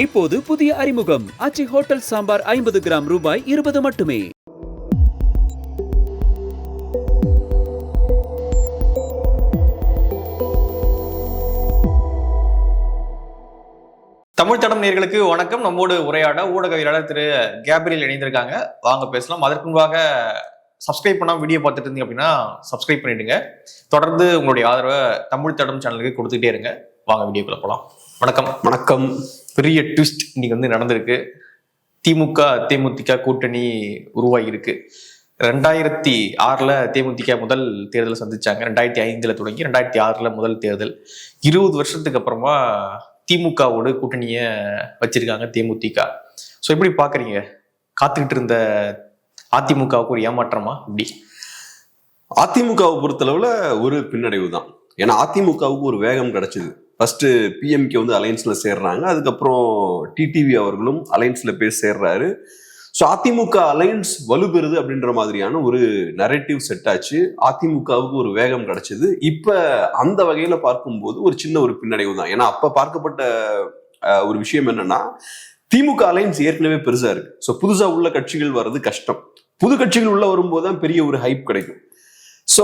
இப்போது புதிய அறிமுகம் ஆச்சி ஹோட்டல் சாம்பார் 50 கிராம் ரூபாய் 20 மட்டுமே. தமிழ் தடம் நேயர்களுக்கு வணக்கம். நம்மோடு உரையாட ஊடகவியலாளர் திரு கேப்ரியல் இணைந்திருக்காங்க. வாங்க பேசலாம். அதற்கு முன்பாக சப்ஸ்கிரைப் பண்ணாம வீடியோ பார்த்துட்டு இருந்தீங்க அப்படின்னா சப்ஸ்கிரைப் பண்ணிடுங்க. தொடர்ந்து உங்களுடைய ஆதரவை தமிழ் தடம் சேனலுக்கு கொடுத்துட்டே இருங்க. வாங்க வீடியோக்குள்ள போகலாம். வணக்கம். வணக்கம். பெரிய ட்விஸ்ட் இன்னைக்கு நடந்திருக்கு. திமுக தேமுதிக கூட்டணி உருவாகி இருக்கு. 2006 தேமுதிக முதல் தேர்தலை சந்திச்சாங்க. 2005 தொடங்கி 2006 முதல் தேர்தல். 20 வருஷத்துக்கு அப்புறமா திமுகவோடு கூட்டணிய வச்சிருக்காங்க தேமுதிக. ஸோ எப்படி பாக்குறீங்க? காத்துக்கிட்டு இருந்த அதிமுகவுக்கு ஒரு ஏமாற்றமா? இப்படி அதிமுகவை பொறுத்தளவுல ஒரு பின்னடைவு தான். ஏன்னா அதிமுகவுக்கு ஒரு வேகம் கிடைச்சது. ஃபர்ஸ்ட் பிஎம்கே அலையன்ஸ்ல சேர்றாங்க. அதுக்கப்புறம் டிடிவி அவர்களும் அலையன்ஸ்ல போய் சேர்றாரு. ஸோ அதிமுக அலையன்ஸ் வலுப்பெறுது அப்படின்ற மாதிரியான ஒரு நரேட்டிவ் செட் ஆச்சு. அதிமுகவுக்கு ஒரு வேகம் கிடைச்சது. இப்ப அந்த வகையில பார்க்கும்போது ஒரு சின்ன ஒரு பின்னடைவு தான். ஏன்னா அப்ப பார்க்கப்பட்ட ஒரு விஷயம் என்னன்னா, திமுக அலையன்ஸ் ஏற்கனவே பெருசா இருக்கு. ஸோ புதுசா உள்ள கட்சிகள் வர்றது கஷ்டம். புது கட்சிகள் உள்ள வரும்போது தான் பெரிய ஒரு ஹைப் கிடைக்கும். ஸோ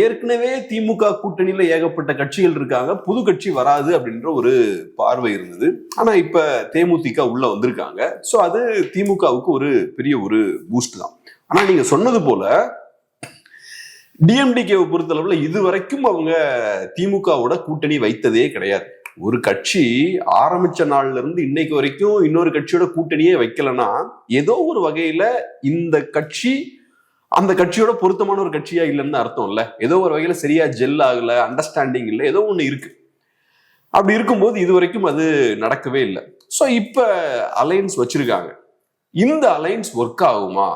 ஏற்கனவே திமுக கூட்டணியில ஏகப்பட்ட கட்சிகள் இருக்காங்க, புது கட்சி வராது அப்படின்ற ஒரு பார்வை இருந்தது. ஆனா இப்ப தேமுதிக உள்ள வந்திருக்காங்க. ஸோ அது திமுகவுக்கு ஒரு பெரிய ஒரு பூஸ்ட் தான். ஆனா நீங்க சொன்னது போல டிஎம்டிகேவை பொறுத்தளவுல இதுவரைக்கும் அவங்க திமுகவோட கூட்டணி வைத்ததே கிடையாது. ஒரு கட்சி ஆரம்பிச்ச நாள்ல இருந்து இன்னைக்கு வரைக்கும் இன்னொரு கட்சியோட கூட்டணியே வைக்கலன்னா ஏதோ ஒரு வகையில இந்த கட்சி அந்த கட்சியோட பொருத்தமான ஒரு கட்சியா இல்லைன்னு அர்த்தம் இல்ல. ஏதோ ஒரு வகையில சரியா ஜெல் ஆகல, அண்டர்ஸ்டாண்டிங் இல்லை, ஏதோ ஒண்ணு இருக்கு. அப்படி இருக்கும்போது இது வரைக்கும் அது நடக்கவே இல்லை. ஸோ இப்ப அலையன்ஸ் வச்சிருக்காங்க. இந்த அலையன்ஸ் ஒர்க் ஆகுமா?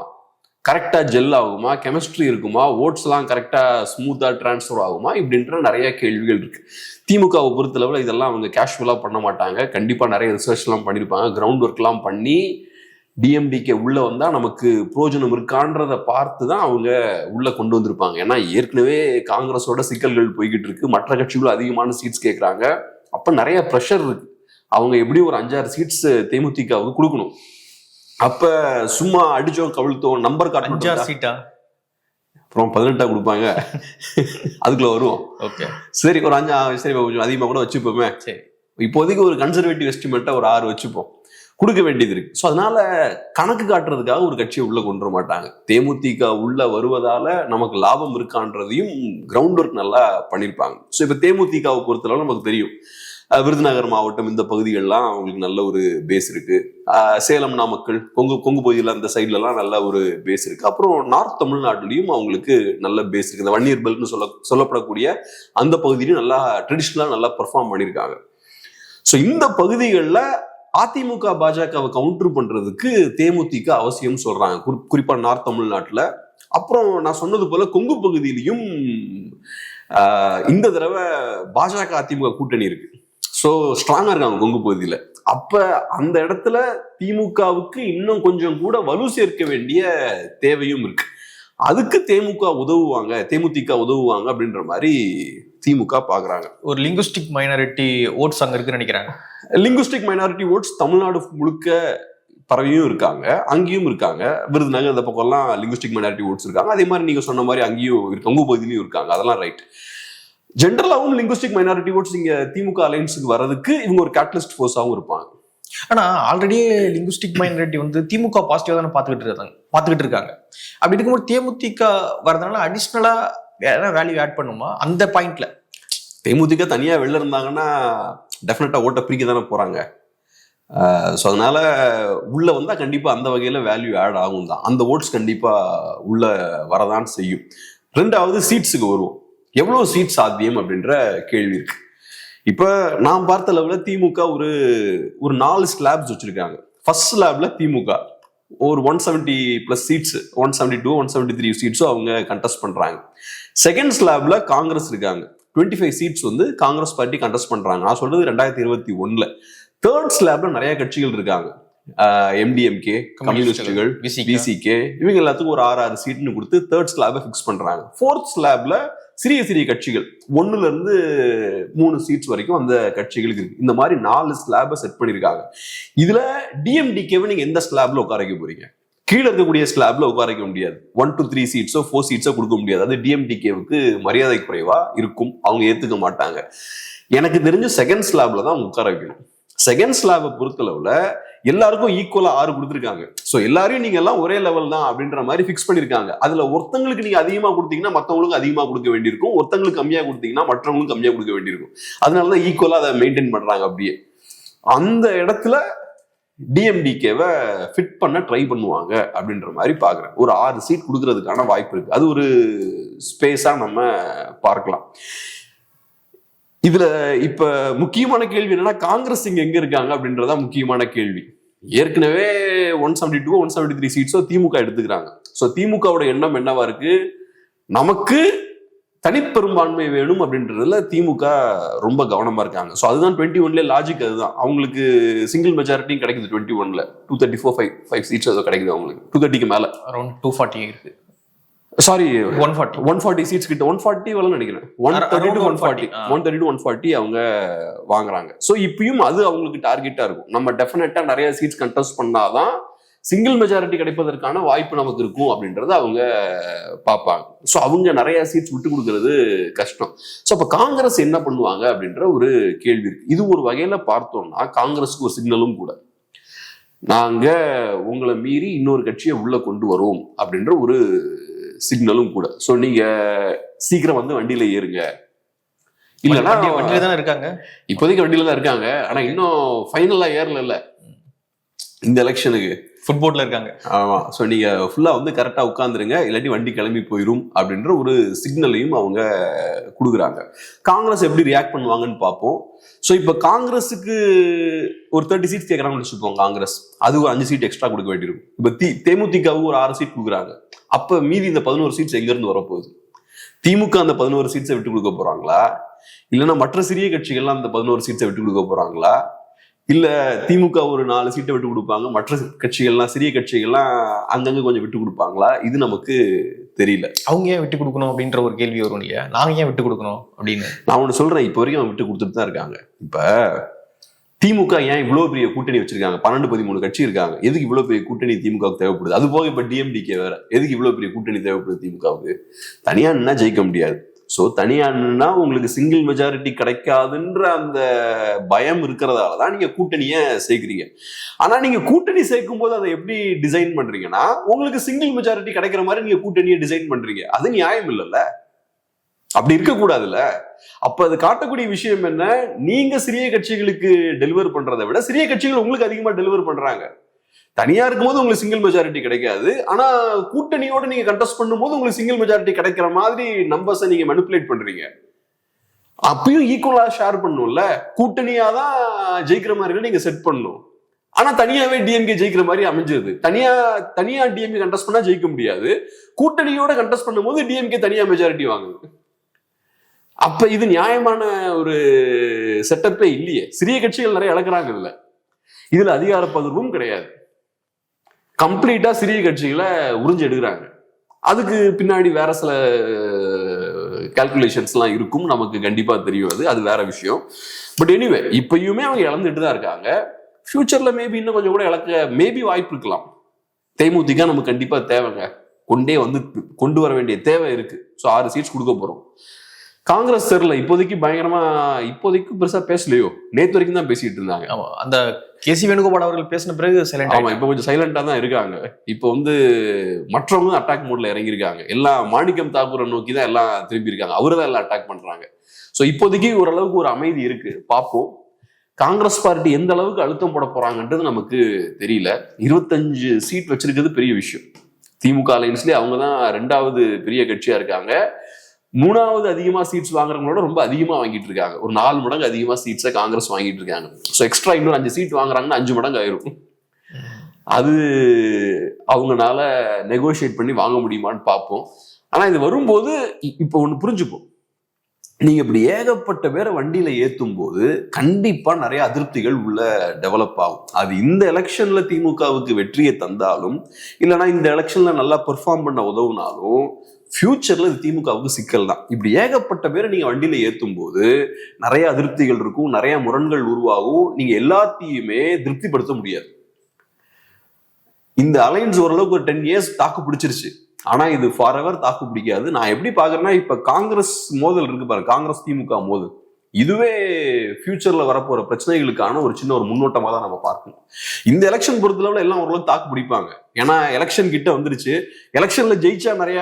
கரெக்டா ஜெல் ஆகுமா? கெமிஸ்ட்ரி இருக்குமா? ஓட்ஸ் எல்லாம் கரெக்டா ஸ்மூத்தா டிரான்ஸ்ஃபர் ஆகுமா? இப்படின்ற நிறைய கேள்விகள் இருக்கு. திமுகவை பொறுத்தளவுல இதெல்லாம் அவங்க கேஷுவலா பண்ண மாட்டாங்க. கண்டிப்பா நிறைய ரிசர்ச் எல்லாம் பண்ணிருப்பாங்க. கிரவுண்ட் ஒர்க் எல்லாம் பண்ணி டிஎம்டிகே உள்ள வந்தா நமக்கு புரோஜனம் இருக்கான்றத பார்த்து தான் அவங்க உள்ள கொண்டு வந்திருப்பாங்க. ஏன்னா ஏற்கனவே காங்கிரஸோட சிக்கல்கள் போய்கிட்டு இருக்கு. மற்ற கட்சிகளும் அதிகமான சீட்ஸ் கேட்கறாங்க. அப்ப நிறைய ப்ரெஷர் இருக்கு. அவங்க எப்படியும் ஒரு 5-6 சீட்ஸ் தேமுதிகவுக்கு கொடுக்கணும். அப்ப சும்மா அடிச்சோம் கவிழ்த்தோம் நம்பர் காட்ட 5-6 சீட்டா அப்புறம் 18 கொடுப்பாங்க. அதுக்குள்ள வருவோம். ஓகே சரி, ஒரு 5 சரி கொஞ்சம் அதிகமா கூட வச்சுப்போமே. சரி, இப்போதைக்கு ஒரு கன்சர்வேட்டிவ் எஸ்டிமேட்டா ஒரு 6 வச்சுப்போம். கொடுக்க வேண்டியது இருக்கு. ஸோ அதனால கணக்கு காட்டுறதுக்காக ஒரு கட்சியை உள்ள கொண்டு வர மாட்டாங்க. தேமுதிக உள்ள வருவதால நமக்கு லாபம் இருக்கான்றதையும் கிரவுண்ட் ஒர்க் நல்லா பண்ணியிருப்பாங்க. ஸோ இப்போ தேமுதிகவை பொறுத்தளவு நமக்கு தெரியும், விருதுநகர் மாவட்டம் இந்த பகுதிகள்லாம் அவங்களுக்கு நல்ல ஒரு பேஸ் இருக்கு. சேலம், நாமக்கல், கொங்கு பகுதியில் அந்த சைட்லலாம் நல்ல ஒரு பேஸ் இருக்கு. அப்புறம் நார்த் தமிழ்நாட்டிலையும் அவங்களுக்கு நல்ல பேஸ் இருக்கு. இந்த வன்னியர் பெல்ட்னு சொல்லப்படக்கூடிய அந்த பகுதியிலும் நல்லா ட்ரெடிஷ்னலா நல்லா பெர்ஃபார்ம் பண்ணியிருக்காங்க. ஸோ இந்த பகுதிகளில் அதிமுக பாஜகவை கவுண்டர் பண்றதுக்கு தேமுதிக அவசியம் சொல்றாங்க. குறிப்பா நார்த் தமிழ்நாட்டுல. அப்புறம் நான் சொன்னது போல கொங்கு பகுதியிலையும் இந்த தடவை பாஜக அதிமுக கூட்டணி இருக்கு. ஸோ ஸ்ட்ராங்கா இருக்காங்க கொங்கு பகுதியில. அப்ப அந்த இடத்துல திமுகவுக்கு இன்னும் கொஞ்சம் கூட வலு சேர்க்க வேண்டிய தேவையும் இருக்கு. அதுக்கு தேமுதிக உதவுவாங்க அப்படின்ற மாதிரி திமுக பாக்குறாங்க. ஒரு லிங்குஸ்டிக் மைனாரிட்டி ஓட்ஸ் அங்க இருக்குன்னு நினைக்கிறாங்க. லிங்குஸ்டிக் மைனாரிட்டி ஓட்ஸ் தமிழ்நாடு முழுக்க பரவியும் இருக்காங்க, அங்கேயும் இருக்காங்க. விருதுநகர் இந்த பக்கம்லாம் லிங்குஸ்டிக் மைனாரிட்டி ஓட்ஸ் இருக்காங்க. அதே மாதிரி நீங்க சொன்ன மாதிரி அங்கேயும் கொங்கு பகுதியிலையும் இருக்காங்க. அதெல்லாம் ரைட். ஜென்ரலாவும் லிங்குஸ்டிக் மைனாரிட்டி ஓட்ஸ் இங்க திமுக அலையன்ஸுக்கு வர்றதுக்கு இவங்க ஒரு கேட்டலிஸ்ட் ஃபோர்ஸாவும் இருப்பாங்க. ஆனா ஆல்ரெடி லிங்குஸ்டிக் மைனாரிட்டி திமுக பாசிட்டிவா தானே பாத்துக்கிட்டு இருக்காங்க. அப்படி இருக்கும்போது தேமுதிக வரதுனால அடிஷ்னலா வேற வேல்யூ ஆட் பண்ணுமா? அந்த பாயிண்ட்ல தேமுதிக தனியா வெளில இருந்தாங்கன்னா டெஃபினட்டா ஓட்டை பிரிக்க தானே போறாங்க. ஸோ அதனால உள்ள வந்தா கண்டிப்பா அந்த வகையில வேல்யூ ஆட் ஆகும் தான். அந்த ஓட்ஸ் கண்டிப்பா உள்ள வரதான் செய்யும். ரெண்டாவது சீட்ஸுக்கு வருவோம். எவ்வளவு சீட் சாத்தியம் அப்படின்ற கேள்வி இருக்கு. இப்ப நான் பார்த்த அளவுல திமுக ஒரு 4 ஸ்லாப்ஸ் வச்சிருக்காங்க. ஃபர்ஸ்ட் ஸ்லாப்ல திமுக ஒரு 170+ சீட்ஸ், 172 173 சீட்ஸும் அவங்க கண்டெஸ்ட் பண்றாங்க. செகண்ட் ஸ்லாப்ல காங்கிரஸ் இருக்காங்க. 25 சீட்ஸ் காங்கிரஸ் பார்ட்டி கண்டெஸ்ட் பண்றாங்க. நான் சொல்றது 2021. தேர்ட் ஸ்லாப்ல நிறைய கட்சிகள் இருக்காங்க. MDMK, கம்யூனிஸ்டுகள், விசிகே, இவங்க எல்லாத்துக்கும் ஒரு 6 சீட்னு கொடுத்து தேர்ட் ஸ்லாபை ஃபிக்ஸ் பண்றாங்க. ஃபோர்த் ஸ்லாப்ல சிறிய சிறிய கட்சிகள் 1ல இருந்து 3 சீட்ஸ் வரைக்கும் அந்த கட்சிகளுக்கு இருக்கு. இந்த மாதிரி 4 ஸ்லாபை செட் பண்ணிருக்காங்க. இதுல DMDKவை நீங்க எந்த ஸ்லாப்ல உட்கார வைக்க போறீங்க? கீழே இருக்கக்கூடிய ஸ்லாப்ல உட்கார வைக்க முடியாது. 1 to 3 சீட்ஸோ 4 சீட்ஸோ கொடுக்க முடியாது. அது DMDKவுக்கு மரியாதை குறைவா இருக்கும், அவங்க ஏத்துக்க மாட்டாங்க. எனக்கு தெரிஞ்ச செகண்ட் ஸ்லாப்ல தான் உட்கார வைக்கணும். செகண்ட் ஸ்லாபை பொறுத்தளவுல எல்லாருக்கும் ஈக்குவலா 6 கொடுத்துருக்காங்க. சோ எல்லாரையும் நீங்க எல்லாம் ஒரே லெவல் தான் அப்படின்ற மாதிரி பிக்ஸ் பண்ணிருக்காங்க. அதுல ஒருத்தங்களுக்கு நீங்க அதிகமா கொடுத்தீங்கன்னா மற்றவங்களுக்கு அதிகமா கொடுக்க வேண்டியிருக்கும், ஒருத்தங்களுக்கு கம்மியா கொடுத்தீங்கன்னா மற்றவங்களுக்கு கம்மியா கொடுக்க வேண்டியிருக்கும். அதனாலதான் ஈக்குவலா அதை மெயின்டைன் பண்றாங்க. அப்படியே அந்த இடத்துல DMDKவை ஃபிட் பண்ண ட்ரை பண்ணுவாங்க அப்படின்ற மாதிரி பாக்குறேன். ஒரு 6 சீட் கொடுக்கறதுக்கான வாய்ப்பு இருக்கு. அது ஒரு ஸ்பேஸா நம்ம பார்க்கலாம். இதுல இப்ப முக்கியமான கேள்வி என்னன்னா, காங்கிரஸ் இங்க எங்க இருக்காங்க அப்படின்றதா முக்கியமான கேள்வி. ஏற்கனவே 172 173 சீட்ஸோ திமுக எடுத்துக்கிறாங்க. சோ திமுகவோட எண்ணம் என்னவா இருக்கு? நமக்கு தனிப்பெரும்பான்மை வேணும் அப்படின்றதுல திமுக ரொம்ப கவனமா இருக்காங்க. ஸோ அதுதான் 21ல லாஜிக். அதுதான் அவங்களுக்கு சிங்கிள் மெஜாரிட்டியும் கிடைக்குது. 21ல 234 5 சீட்ஸ் ஏதோ கிடைக்குது அவங்களுக்கு. 230க்கு மேல அரௌண்ட் 240 இருக்கு. சாரி 140 சீட்ஸ் கிட்ட 140 வரல நினைக்கிறேன். 130 to 140 அவங்க வாங்குறாங்க. ஸோ இப்பயும் அது அவங்களுக்கு டார்கெட்டா இருக்கும். நம்ம டெஃபினட்டா நிறைய சீட்ஸ் கண்டெஸ்ட் பண்ணாதான் சிங்கிள் மெஜாரிட்டி கிடைப்பதற்கான வாய்ப்பு நமக்கு இருக்கும் அப்படின்றத அவங்க பார்ப்பாங்க. ஸோ அவங்க நிறைய சீட்ஸ் விட்டு கொடுக்கறது கஷ்டம். ஸோ அப்போ காங்கிரஸ் என்ன பண்ணுவாங்க அப்படின்ற ஒரு கேள்வி இருக்கு. இது ஒரு வகையில பார்த்தோம்னா காங்கிரஸுக்கு ஒரு சிக்னலும் கூட. நாங்க உங்களை மீறி இன்னொரு கட்சியை உள்ள கொண்டு வரோம் அப்படின்ற ஒரு சிக்னலும் கூட. ஸோ நீங்க சீக்கிரம் வந்து வண்டியில ஏறுங்க. இல்லைன்னா வண்டியில தான் இருக்காங்க, இப்போதைக்கு வண்டியில தான் இருக்காங்க. ஆனா இன்னும் ஃபைனலா ஏறல இந்த எலெக்ஷனுக்கு. ஃபுட்போர்ட்ல இருக்காங்க. ஆமா. ஸோ நீங்க ஃபுல்லா வந்து கரெக்டா உட்காந்துருங்க, இல்லாட்டி வண்டி கிளம்பி போயிடும் அப்படின்ற ஒரு சிக்னலையும் அவங்க கொடுக்குறாங்க. காங்கிரஸ் எப்படி ரியாக்ட் பண்ணுவாங்கன்னு பார்ப்போம். ஸோ இப்போ காங்கிரஸுக்கு ஒரு 30 சீட்ஸ் கேட்கறாங்கன்னு வச்சுப்போம். காங்கிரஸ் அது ஒரு 5 சீட் எக்ஸ்ட்ரா கொடுக்க வேண்டியிருக்கும். இப்போ தேமுதிகவுக்கு ஒரு 6 சீட் கொடுக்குறாங்க. அப்ப மீதி இந்த 11 சீட்ஸ் எங்க இருந்து வரப்போகுது? திமுக அந்த 11 சீட்ஸை விட்டு கொடுக்க போறாங்களா? இல்லைன்னா மற்ற சிறிய கட்சிகள்லாம் அந்த 11 சீட்ஸை விட்டு கொடுக்க போறாங்களா? இல்ல திமுக ஒரு 4 சீட்டை விட்டு கொடுப்பாங்க, மற்ற கட்சிகள்லாம் சிறிய கட்சிகள்லாம் அங்கங்க கொஞ்சம் விட்டு கொடுப்பாங்களா? இது நமக்கு தெரியல. அவங்க ஏன் விட்டு கொடுக்கணும் அப்படின்ற ஒரு கேள்வி வரும் இல்லையா? நாங்க ஏன் விட்டு கொடுக்கணும் அப்படின்னு நான் ஒண்ணு சொல்றேன். இப்ப வரைக்கும் அவங்க விட்டு கொடுத்துட்டு தான் இருக்காங்க. இப்ப திமுக ஏன் இவ்வளவு பெரிய கூட்டணி வச்சிருக்காங்க? 12-13 கட்சி இருக்காங்க. எதுக்கு இவ்வளவு பெரிய கூட்டணி திமுகவுக்கு தேவைப்படுது? அது போக இப்ப DMDK வேற. எதுக்கு இவ்வளவு பெரிய கூட்டணி தேவைப்படுது திமுகவுக்கு? தனியா நின்னா ஜெயிக்க முடியாது. சோ தனியா நின்னா உங்களுக்கு சிங்கிள் மெஜாரிட்டி கிடைக்காதுன்ற அந்த பயம் இருக்கிறதாலதான் நீங்க கூட்டணிய சேர்க்கிறீங்க. ஆனா நீங்க கூட்டணி சேர்க்கும் போது அதை எப்படி டிசைன் பண்றீங்கன்னா, உங்களுக்கு சிங்கிள் மெஜாரிட்டி கிடைக்கிற மாதிரி நீங்க கூட்டணியை டிசைன் பண்றீங்க. அது நியாயம் இல்லைல்ல, அப்படி இருக்க கூடாதுல்ல. அப்ப அது காட்டக்கூடிய விஷயம் என்ன? நீங்க சிறிய கட்சிகளுக்கு டெலிவர் பண்றதை விட சிறிய கட்சிகள் உங்களுக்கு அதிகமா டெலிவர் பண்றாங்க. தனியா இருக்கும்போது உங்களுக்கு சிங்கிள் மெஜாரிட்டி கிடைக்காது. ஆனா கூட்டணியோட நீங்க கண்டெஸ்ட் பண்ணும்போது உங்களுக்கு சிங்கிள் மெஜாரிட்டி கிடைக்கிற மாதிரி நம்பர்ஸை நீங்க மேனிபுலேட் பண்றீங்க. அப்பயும் ஈக்குவலா ஷேர் பண்ணும்ல. கூட்டணியா தான் ஜெயிக்கிற மாதிரி நீங்க செட் பண்ணும். ஆனா தனியாவே DMK ஜெயிக்கிற மாதிரி அமைஞ்சது. தனியா DMK கண்டெஸ்ட் பண்ணா ஜெயிக்க முடியாது. கூட்டணியோட கண்டெஸ்ட் பண்ணும்போது DMK தனியா மெஜாரிட்டி வாங்குது. அப்ப இது நியாயமான ஒரு செட்டப்பே இல்லையே. சிறிய கட்சிகள் நிறைய இழக்கிறாங்க. இல்ல இதுல அதிகார பகிர்வும் கிடையாது. கம்ப்ளீட்டா சிறிய கட்சிகளை உறிஞ்சு எடுக்கிறாங்க. அதுக்கு பின்னாடி வேற சில கால்குலேஷன்ஸ் எல்லாம் இருக்கும், நமக்கு கண்டிப்பா தெரியும். அது வேற விஷயம். பட் எனிவே இப்பயுமே அவங்க இழந்துட்டு தான் இருக்காங்க. ஃபியூச்சர்ல மேபி இன்னும் கொஞ்சம் கூட இழக்க மேபி வாய்ப்பு இருக்கலாம். தேமுதிக நமக்கு கண்டிப்பா தேவைங்க, கொண்டு வர வேண்டிய தேவை இருக்கு. ஸோ 6 சீட்ஸ் கொடுக்க போறோம். காங்கிரஸ் தெரியல இப்போதைக்கு பயங்கரமா, இப்போதைக்கு பெருசா பேசலையோ. நேத்து வரைக்கும் தான் பேசிட்டு இருந்தாங்க. அந்த KC வேணுகோபால் அவர்கள் பேசின பிறகு சைலண்ட். ஆமா, இப்ப கொஞ்சம் சைலண்டா தான் இருக்காங்க. இப்போ வந்து மற்றவங்க அட்டாக் மோட்ல இறங்கியிருக்காங்க. எல்லாம் மாணிக்கம் தாக்கூரை நோக்கி தான் எல்லாம் திரும்பி இருக்காங்க. அவரு தான் எல்லாம் அட்டாக் பண்றாங்க. ஸோ இப்போதைக்கு ஓரளவுக்கு ஒரு அமைதி இருக்கு. பார்ப்போம் காங்கிரஸ் பார்ட்டி எந்த அளவுக்கு அழுத்தம் போட போறாங்கன்றது நமக்கு தெரியல. 25 சீட் வச்சிருக்கிறது பெரிய விஷயம். திமுக அலைன்ஸ்லயே அவங்க தான் 2வது பெரிய கட்சியா இருக்காங்க. 3வது அதிகமா சீட்ஸ் வாங்குறவங்களோட ரொம்ப அதிகமா வாங்கிட்டு இருக்காங்க. ஒரு 4 மடங்கு அதிகமா சீட்ஸை காங்கிரஸ் வாங்கிட்டு இருக்காங்க. ஸோ எக்ஸ்ட்ரா இன்னொரு 5 சீட் வாங்குறாங்கன்னா 5 மடங்கு ஆயிரும். அது அவங்கனால நெகோசியேட் பண்ணி வாங்க முடியுமான்னு பார்ப்போம். ஆனா இது வரும்போது இப்போ ஒண்ணு புரிஞ்சுப்போம். நீங்க இப்படி ஏகப்பட்ட பேரை வண்டியில ஏத்தும் போது கண்டிப்பா நிறைய அதிருப்திகள் உள்ள டெவலப் ஆகும். அது இந்த எலெக்ஷன்ல திமுகவுக்கு வெற்றியை தந்தாலும், இல்லைன்னா இந்த எலெக்ஷன்ல நல்லா பெர்ஃபார்ம் பண்ண உதவுனாலும், ஃபியூச்சர்ல இது திமுகவுக்கு சிக்கல் தான். இப்படி ஏகப்பட்ட பேரை நீங்க வண்டியில ஏத்தும் போது நிறைய அதிருப்திகள் இருக்கும், நிறைய முரண்கள் உருவாகும். நீங்க எல்லாத்தையுமே திருப்திப்படுத்த முடியாது. இந்த அலைன்ஸ் ஓரளவுக்கு ஒரு 10 இயர்ஸ் தாக்கு பிடிச்சிருச்சு. ஆனா இது ஃபார் எவர் தாக்கு பிடிக்காது. நான் எப்படி பாக்குறேன்னா, இப்ப காங்கிரஸ் மோதல் இருக்கு பாருங்க, காங்கிரஸ் திமுக மோதல், இதுவே ஃபியூச்சர்ல வரப்போற பிரச்சனைகளுக்கான ஒரு சின்ன ஒரு முன்னோட்டமா தான் நம்ம பார்க்கணும். இந்த எலெக்ஷன் பொறுத்தளவுல எல்லாம் ஓரளவுக்கு தாக்கு பிடிப்பாங்க. ஏன்னா எலெக்ஷன் கிட்ட வந்துருச்சு. எலெக்ஷன்ல ஜெயிச்சா நிறைய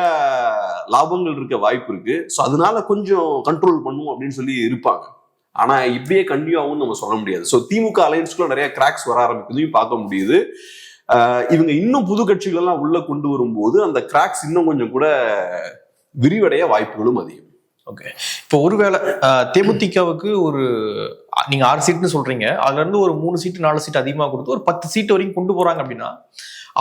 லாபங்கள் இருக்க வாய்ப்பு இருக்கு. ஸோ அதனால கொஞ்சம் கண்ட்ரோல் பண்ணும் அப்படின்னு சொல்லி இருப்பாங்க. ஆனா இப்படியே கண்டினியூ ஆகும்னு நம்ம சொல்ல முடியாது. ஸோ திமுக அலையன்ஸ்குள்ள நிறைய கிராக்ஸ் வர ஆரம்பிக்குதையும் பார்க்க முடியுது. இவங்க இன்னும் புது கட்சிகள் எல்லாம் உள்ள கொண்டு வரும்போது அந்த கிராக்ஸ் இன்னும் கொஞ்சம் கூட விரிவடைய வாய்ப்புகளும் அதிகம். ஓகே, இப்போ ஒருவேளை தேமுதிகவுக்கு ஒரு நீங்க 6 சீட்னு சொல்றீங்க, அதுல இருந்து ஒரு 3 சீட்டு 4 சீட்டு அதிகமா கொடுத்து ஒரு 10 சீட்டு வரைக்கும் கொண்டு போறாங்க அப்படின்னா,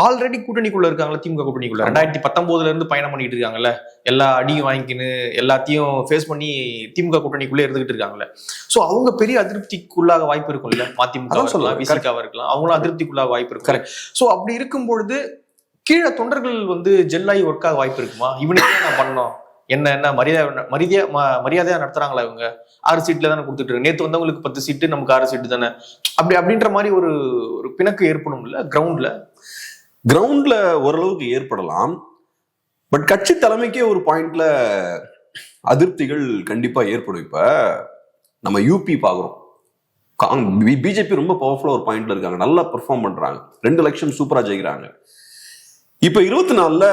ஆல்ரெடி கூட்டணிக்குள்ள இருக்காங்களா திமுக கூட்டணிக்குள்ள 2019 இருந்து பயணம் பண்ணிட்டு இருக்காங்கல்ல, எல்லா அடியும் வாங்கிக்கின்னு எல்லாத்தையும் ஃபேஸ் பண்ணி திமுக கூட்டணிக்குள்ளே இருந்துகிட்டு இருக்காங்கல்ல. ஸோ அவங்க பெரிய அதிருப்திக்குள்ளாக வாய்ப்பு இருக்கும்ல, மதிமுக சொல்லலாம், விசிகாவா இருக்கலாம், அவங்களும் அதிருப்திக்குள்ளாக வாய்ப்பு இருக்கும். ஸோ அப்படி இருக்கும் பொழுது கீழே தொண்டர்கள் ஜெல்லாகி ஒர்க் ஆக வாய்ப்பு இருக்குமா? இவனுக்கே நான் பண்ணோம், என்ன மரியாதையா நடத்துறாங்களா இவங்க, 6 சீட்ல தானே கொடுத்துட்டு இருக்கு, நேற்று வந்தவங்களுக்கு 10 சீட்டு நமக்கு 6 சீட்டு தானே, அப்படின்ற மாதிரி ஒரு பிணக்கு ஏற்படும் இல்ல கிரவுண்ட்ல ஓரளவுக்கு ஏற்படலாம். பட் கட்சி தலைமைக்கே ஒரு பாயிண்ட்ல அதிருப்திகள் கண்டிப்பா ஏற்படும். இப்ப நம்ம யூபி பாக்குறோம், பிஜேபி ரொம்ப பவர்ஃபுல்லா ஒரு பாயிண்ட்ல இருக்காங்க, நல்லா பெர்ஃபார்ம் பண்றாங்க, 2 எலெக்ஷன் சூப்பரா ஜெயிக்கிறாங்க. இப்ப 24ல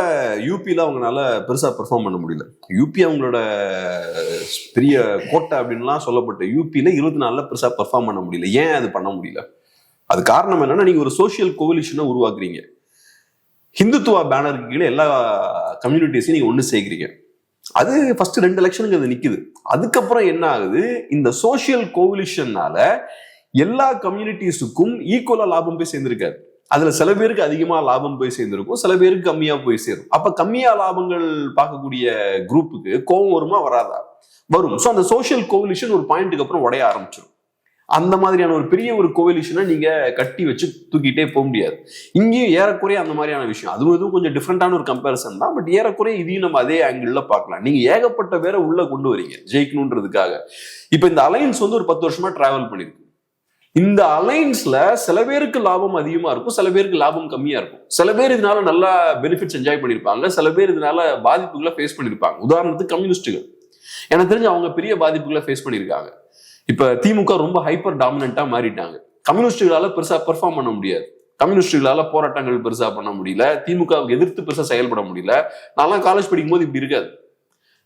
யூபியில அவங்களால பெருசா பெர்ஃபார்ம் பண்ண முடியல. யூபி அவங்களோட பெரிய கோட்டை அப்படின்லாம் சொல்லப்பட்ட யூபியில 24ல பெருசா பெர்ஃபார்ம் பண்ண முடியல. ஏன் அது பண்ண முடியல? அது காரணம் என்னன்னா, நீங்க ஒரு சோசியல் கோவலிஷனை உருவாக்குறீங்க, ஹிந்துத்துவா பேனருக்கு கீழே எல்லா கம்யூனிட்டிஸையும் நீங்க ஒண்ணு சேர்க்கிறீங்க. அது ஃபர்ஸ்ட் 2 எலெக்ஷனுக்கு அது நிக்குது. அதுக்கப்புறம் என்ன ஆகுது, இந்த சோசியல் கோவலிஷன்னால எல்லா கம்யூனிட்டிஸுக்கும் ஈக்குவலா லாபம் போய் சேர்ந்திருக்காரு. அதுல சில பேருக்கு அதிகமா லாபம் போய் சேர்ந்திருக்கும், சில பேருக்கு கம்மியா போய் சேரும். அப்ப கம்மியா லாபங்கள் பார்க்கக்கூடிய குரூப்புக்கு கோபம் வருமா வராதா? வரும். ஸோ அந்த சோசியல் கோவலிஷன் ஒரு பாயிண்ட்டுக்கு அப்புறம் உடைய ஆரம்பிச்சிடும். அந்த மாதிரியான ஒரு பெரிய ஒரு கோவலிஷனை நீங்க கட்டி வச்சு தூக்கிட்டே போக முடியாது. இங்கேயும் ஏறக்குறைய அந்த மாதிரியான விஷயம், அதுவும் எதுவும் கொஞ்சம் டிஃப்ரெண்டான ஒரு கம்பேரிசன் தான். பட் ஏறக்குறைய இதையும் நம்ம அதே ஆங்கிள் பார்க்கலாம். நீங்க ஏகப்பட்ட பேரை உள்ள கொண்டு வரீங்க ஜெயிக்கணுன்றதுக்காக. இப்ப இந்த அலைன்ஸ் ஒரு 10 வருஷமா டிராவல் பண்ணிருக்கு. இந்த அலைன்ஸ்ல சில பேருக்கு லாபம் அதிகமா இருக்கும், சில பேருக்கு லாபம் கம்மியா இருக்கும். சில பேர் இதனால நல்லா பெனிஃபிட்ஸ் என்ஜாய் பண்ணிருப்பாங்க, சில பேர் இதனால பாதிப்புகளை ஃபேஸ் பண்ணிருப்பாங்க. உதாரணத்துக்கு கம்யூனிஸ்டுகள், எனக்கு தெரிஞ்சு அவங்க பெரிய பாதிப்புகளை ஃபேஸ் பண்ணிருக்காங்க. இப்ப திமுக ரொம்ப ஹைப்பர் டாமினண்டா மாறிட்டாங்க. கம்யூனிஸ்டுகளால பெருசா பெர்ஃபார்ம் பண்ண முடியாது, கம்யூனிஸ்டுகளால போராட்டங்கள் பெருசா பண்ண முடியல, திமுகவுக்கு எதிர்த்து பெருசா செயல்பட முடியல. நான்லாம் காலேஜ் படிக்கும் போது இப்படி இருக்காது.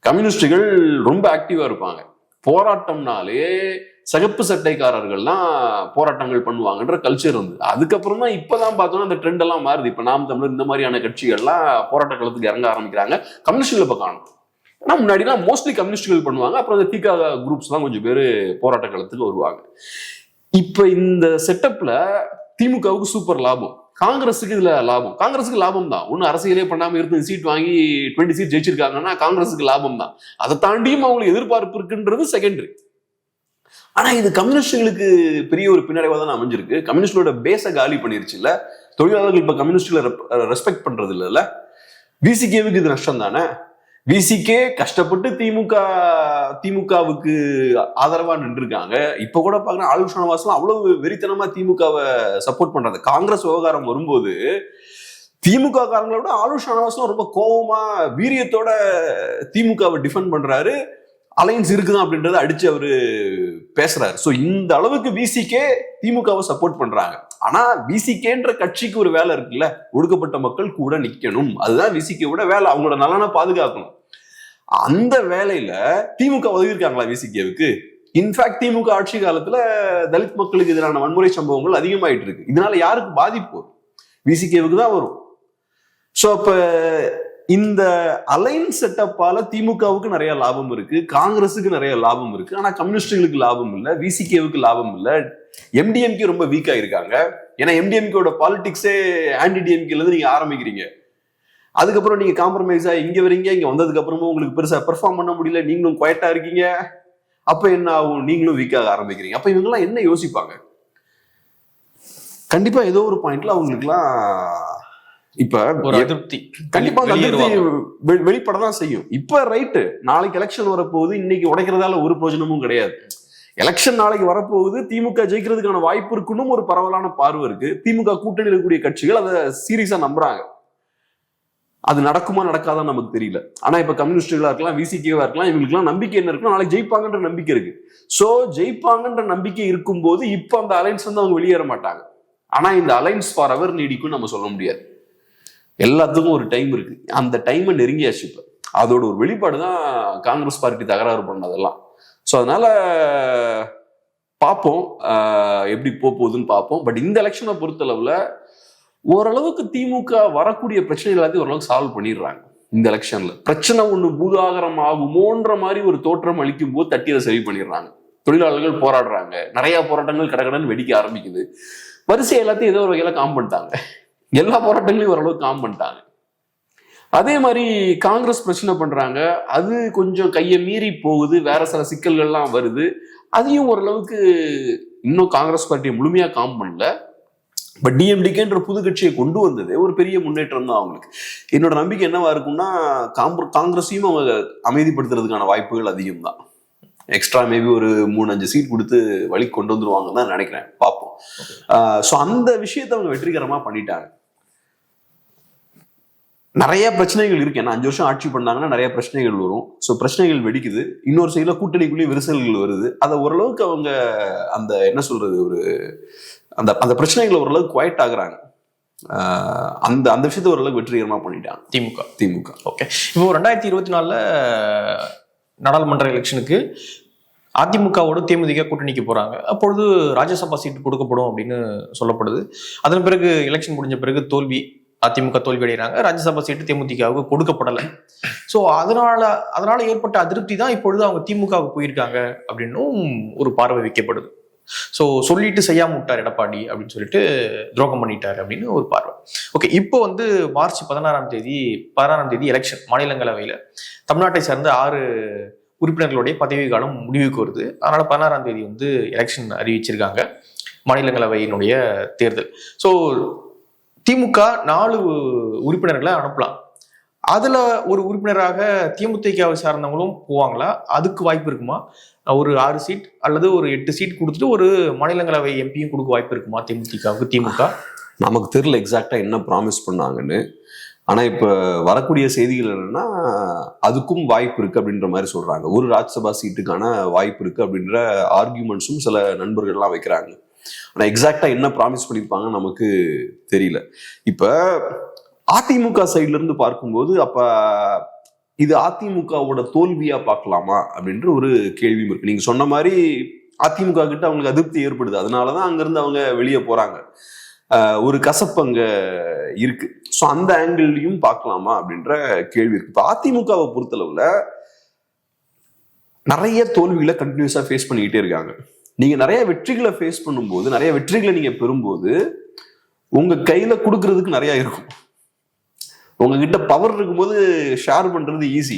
கம்யூனிஸ்டுகள் ரொம்ப ஆக்டிவா இருப்பாங்க. போராட்டம்னாலே சகப்பு சட்டைக்காரர்கள்லாம் போராட்டங்கள் பண்ணுவாங்கன்ற கல்ச்சர் வந்து. அதுக்கப்புறம் தான் இப்பதான் பார்த்தோம்னா அந்த ட்ரெண்ட் எல்லாம் மாறுது. இப்ப நாம் தமிழர் இந்த மாதிரியான கட்சிகள்லாம் போராட்ட களத்துக்கு இறங்க ஆரம்பிக்கிறாங்க. கம்யூனிஸ்டுகளை இப்ப காணும். ஆனா முன்னாடிலாம் மோஸ்ட்லி கம்யூனிஸ்டுகள் பண்ணுவாங்க, அப்புறம் அந்த தீகா குரூப்ஸ் தான் கொஞ்சம் பேர் போராட்ட களத்துக்கு வருவாங்க. இப்ப இந்த செட்டப்ல திமுகவுக்கு சூப்பர் லாபம், காங்கிரஸுக்கு இதுல லாபம். காங்கிரஸுக்கு லாபம் தான், ஒன்னும் அரசியலே பண்ணாம 20 சீட் வாங்கி 20 சீட் ஜெயிச்சிருக்காங்கன்னா காங்கிரஸுக்கு லாபம் தான். அதை தாண்டியும் அவங்களுக்கு எதிர்பார்ப்பு இருக்குன்றது செகண்டரி. ஆனா இது கம்யூனிஸ்டுகளுக்கு பெரிய ஒரு பின்னடைவா தான் அமைஞ்சிருக்கு. கம்யூனிஸ்டோட பேஸை காலி பண்ணிருச்சு இல்ல, தொழிலாளர்கள் இப்ப கம்யூனிஸ்டுகளை ரெஸ்பெக்ட் பண்றது இல்ல. விசிகேவுக்கு இது நஷ்டம் தானே. விசிகே கஷ்டப்பட்டு திமுகவுக்கு ஆதரவா நின்றுருக்காங்க. இப்ப கூட பாக்குறேன் ஆளுநர் ஷானவாஸ்லாம் அவ்வளவு வெறித்தனமா திமுகவை சப்போர்ட் பண்றாங்க. காங்கிரஸ் விவகாரம் வரும்போது திமுக காரங்களை விட ஆளுநர் ஷானவாஸ்லாம் ரொம்ப கோபமா வீரியத்தோட திமுகவை டிஃபெண்ட் பண்றாரு. அலைன்ஸ் இருக்குதான் அப்படின்றத அடிச்சு அவரு பேசுறாரு. சோ இந்த அளவுக்கு விசிகே திமுகவை சப்போர்ட் பண்றாங்க. ஆனா விசிகேன்ற கட்சிக்கு ஒரு வேலை இருக்குல்ல, ஒடுக்கப்பட்ட மக்கள் கூட நிக்கணும், அதுதான் விசிகேவோட வேலை, அவங்களோட நலனை பாதுகாக்கணும். அந்த வேலையில திமுக உதவி இருக்காங்களா விசிகேவுக்கு? இன்ஃபேக்ட் திமுக ஆட்சி காலத்துல தலித் மக்களுக்கு எதிரான வன்முறை சம்பவங்கள் அதிகமாயிட்டு இருக்கு. இதனால யாருக்கு பாதிப்பு வரும்? விசிகேவுக்கு தான் வரும். சோ அப்ப இந்த அலைன்ஸ் செட்டப்பால திமுகவுக்கு நிறைய லாபம் இருக்கு, காங்கிரஸுக்கு நிறைய லாபம் இருக்கு. ஆனா கம்யூனிஸ்டுகளுக்கு லாபம் இல்ல, விசிகேவுக்கு லாபம் இல்ல. எம்டிஎம்கே ரொம்ப வீக்கா இருக்காங்க. ஏன்னா எம்டிஎம்கேவோட பாலிடிக்ஸே ஆன்டி டிஎம்கேல இருந்து நீங்க ஆரம்பிக்கிறீங்க. அதுக்கப்புறம் நீங்க காம்ப்ரமைஸா இங்க வரீங்க. இங்க வந்ததுக்கு அப்புறமும் உங்களுக்கு பெருசா பெர்ஃபார்ம் பண்ண முடியல, நீங்களும் குவைட்டா இருக்கீங்க. அப்ப என்ன ஆகும்? நீங்களும் வீக்காக ஆரம்பிக்கிறீங்க. அப்ப இவங்கெல்லாம் என்ன யோசிப்பாங்க? கண்டிப்பா ஏதோ ஒரு பாயிண்ட்ல அவங்களுக்குலாம் இப்ப ஒரு அதிருப்தி கண்டிப்பா வெளிப்படதான் செய்யும். இப்ப ரைட்டு, நாளைக்கு எலெக்ஷன் வரப்போகுது, இன்னைக்கு உடைக்கிறதால ஒரு பிரயோஜனமும் கிடையாது. எலெக்ஷன் நாளைக்கு வரப்போகுது, திமுக ஜெயிக்கிறதுக்கான வாய்ப்பு இருக்குன்னு ஒரு பரவலான பார்வை இருக்கு. திமுக கூட்டணியில் இருக்கக்கூடிய கட்சிகள் அதை சீரியஸா நம்புறாங்க. அது நடக்குமா நடக்காதான் நமக்கு தெரியல. ஆனா இப்ப கம்யூனிஸ்டுகளா இருக்கலாம், விசிகேவா இருக்கலாம், இவங்களுக்கு எல்லாம் நம்பிக்கை என்ன இருக்குன்னா நாளைக்கு ஜெயிப்பாங்கன்ற நம்பிக்கை இருக்கு. சோ ஜெயிப்பாங்கன்ற நம்பிக்கை இருக்கும்போது இப்ப அந்த அலைன்ஸ் வந்து அவங்க வெளியேற மாட்டாங்க. ஆனா இந்த அலைன்ஸ் ஃபார் எவர் நீடிக்கும் நம்ம சொல்ல முடியாது. எல்லாத்துக்கும் ஒரு டைம் இருக்கு. அந்த டைமை நெருங்கியாச்சு. இப்ப அதோட ஒரு வெளிப்பாடு தான் காங்கிரஸ் பார்ட்டி தகராறு பண்ணதெல்லாம். ஸோ அதனால பார்ப்போம் எப்படி போகுதுன்னு பார்ப்போம். பட் இந்த எலெக்ஷனை பொறுத்தளவுல ஓரளவுக்கு திமுக வரக்கூடிய பிரச்சனைகள் எல்லாத்தையும் ஓரளவுக்கு சால்வ் பண்ணிடுறாங்க. இந்த எலெக்ஷன்ல பிரச்சனை ஒண்ணு பூதாகரம் ஆகுமோன்ற மாதிரி ஒரு தோற்றம் அளிக்கும் போது தட்டியதை சரி பண்ணிடுறாங்க. தொழிலாளர்கள் போராடுறாங்க, நிறைய போராட்டங்கள் கடகடன்னு வெடிக்க ஆரம்பிக்குது. வரிசை எல்லாத்தையும் ஏதோ ஒரு வகையில காம் பண்ணிட்டாங்க. எல்லா போராட்டங்களையும் ஓரளவுக்கு காம் பண்ணிட்டாங்க. அதே மாதிரி காங்கிரஸ் பிரச்சனை பண்றாங்க, அது கொஞ்சம் கையை மீறி போகுது, வேற சில சிக்கல்கள்லாம் வருது. அதையும் ஓரளவுக்கு இன்னும் காங்கிரஸ் பார்ட்டியை முழுமையா காம் பண்ணல. பட் டிஎம்டிகேன்ற புது கட்சியை கொண்டு வந்தது ஒரு பெரிய முன்னேற்றம் தான் அவங்களுக்கு. என்னோட நம்பிக்கை என்னவா இருக்கும்னா காங்கிரஸையும் அவங்க அமைதிப்படுத்துறதுக்கான வாய்ப்புகள் அதிகம் தான். எக்ஸ்ட்ரா மேபி ஒரு 3-5 சீட் கொடுத்து வழி கொண்டு வந்துருவாங்கன்னு தான் நினைக்கிறேன். பார்ப்போம். ஸோ அந்த விஷயத்தை அவங்க வெற்றிகரமா பண்ணிட்டாங்க. நிறைய பிரச்சனைகள் இருக்கு. ஏன்னா 5 வருஷம் ஆட்சி பண்ணாங்கன்னா நிறைய பிரச்சனைகள் வரும். ஸோ பிரச்சனைகள் வெடிக்குது. இன்னொரு சைடுல கூட்டணிக்குள்ளேயும் விரிசல்கள் வருது. அதை ஓரளவுக்கு அவங்க அந்த என்ன சொல்றது ஒரு அந்த அந்த பிரச்சனைகளை ஓரளவுக்கு குவைட் ஆகுறாங்க. அந்த அந்த விஷயத்தை ஓரளவுக்கு வெற்றிகரமா பண்ணிட்டாங்க திமுக. ஓகே, இப்போ 2024 நாடாளுமன்ற எலெக்ஷனுக்கு அதிமுகவோட தேமுதிக கூட்டணிக்கு போறாங்க. அப்பொழுது ராஜ்யசபா சீட்டு கொடுக்கப்படும் அப்படின்னு சொல்லப்படுது. அதன் பிறகு எலெக்ஷன் முடிஞ்ச பிறகு அதிமுக தோல்வி அடைகிறாங்க. ராஜ்யசபா சீட்டு தேமுதிகவுக்கு கொடுக்கப்படலை. ஸோ அதனால ஏற்பட்ட அதிருப்தி தான் இப்பொழுது அவங்க திமுகவுக்கு போயிருக்காங்க அப்படின்னும் ஒரு பார்வை வைக்கப்படுது. ஸோ சொல்லிட்டு செய்யாம விட்டார் எடப்பாடி அப்படின்னு சொல்லிட்டு துரோகம் பண்ணிட்டாரு அப்படின்னு ஒரு பார்வை. ஓகே, இப்போ மார்ச் 16ஆம் தேதி எலெக்ஷன் மாநிலங்களவையில் தமிழ்நாட்டை சேர்ந்த 6 உறுப்பினர்களுடைய பதவி காலம் முடிவுக்கு வருது. அதனால 16ஆம் தேதி எலெக்ஷன் அறிவிச்சிருக்காங்க, மாநிலங்களவையினுடைய தேர்தல். ஸோ திமுக 4 உறுப்பினர்களை அனுப்பலாம். அதுல ஒரு உறுப்பினராக தேமுதிகவை சார்ந்தவங்களும் போவாங்களா? அதுக்கு வாய்ப்பு இருக்குமா? ஒரு 6 சீட் அல்லது ஒரு 8 சீட் கொடுத்துட்டு ஒரு மாநிலங்களவை எம்பியும் கொடுக்க வாய்ப்பு இருக்குமா தேமுதிகவுக்கு? திமுக நமக்கு தெரியல எக்ஸாக்டா என்ன ப்ராமிஸ் பண்ணாங்கன்னு. ஆனா இப்ப வரக்கூடிய செய்திகள் என்னன்னா அதுக்கும் வாய்ப்பு இருக்கு அப்படின்ற மாதிரி சொல்றாங்க. ஒரு ராஜ்யசபா சீட்டுக்கான வாய்ப்பு இருக்கு அப்படின்ற ஆர்கியூமெண்ட்ஸும் சில நண்பர்கள்லாம் வைக்கிறாங்க. ஆனா எக்ஸாக்டா என்ன ப்ராமிஸ் பண்ணிருப்பாங்கன்னு நமக்கு தெரியல. இப்ப அதிமுக சைட்ல இருந்து பார்க்கும்போது அப்ப இது அதிமுகவோட தோல்வியா பார்க்கலாமா அப்படின்ற ஒரு கேள்வியும் இருக்கு. நீங்க சொன்ன மாதிரி அதிமுக கிட்ட அவங்களுக்கு அதிருப்தி ஏற்படுது, அதனாலதான் அங்கிருந்து அவங்க வெளியே போறாங்க. ஒரு கசப்பு அங்க இருக்கு. ஸோ அந்த ஆங்கிள்லையும் பார்க்கலாமா அப்படின்ற கேள்வி இருக்கு. இப்போ அதிமுகவை பொறுத்தளவுல நிறைய தோல்விகளை கண்டினியூஸா ஃபேஸ் பண்ணிக்கிட்டே இருக்காங்க. நீங்க நிறைய வெற்றிகளை ஃபேஸ் பண்ணும்போது, நிறைய வெற்றிகளை நீங்க பெறும்போது உங்க கையில கொடுக்கறதுக்கு நிறைய இருக்கும். உங்ககிட்ட பவர் இருக்கும்போது ஷேர் பண்றது ஈஸி.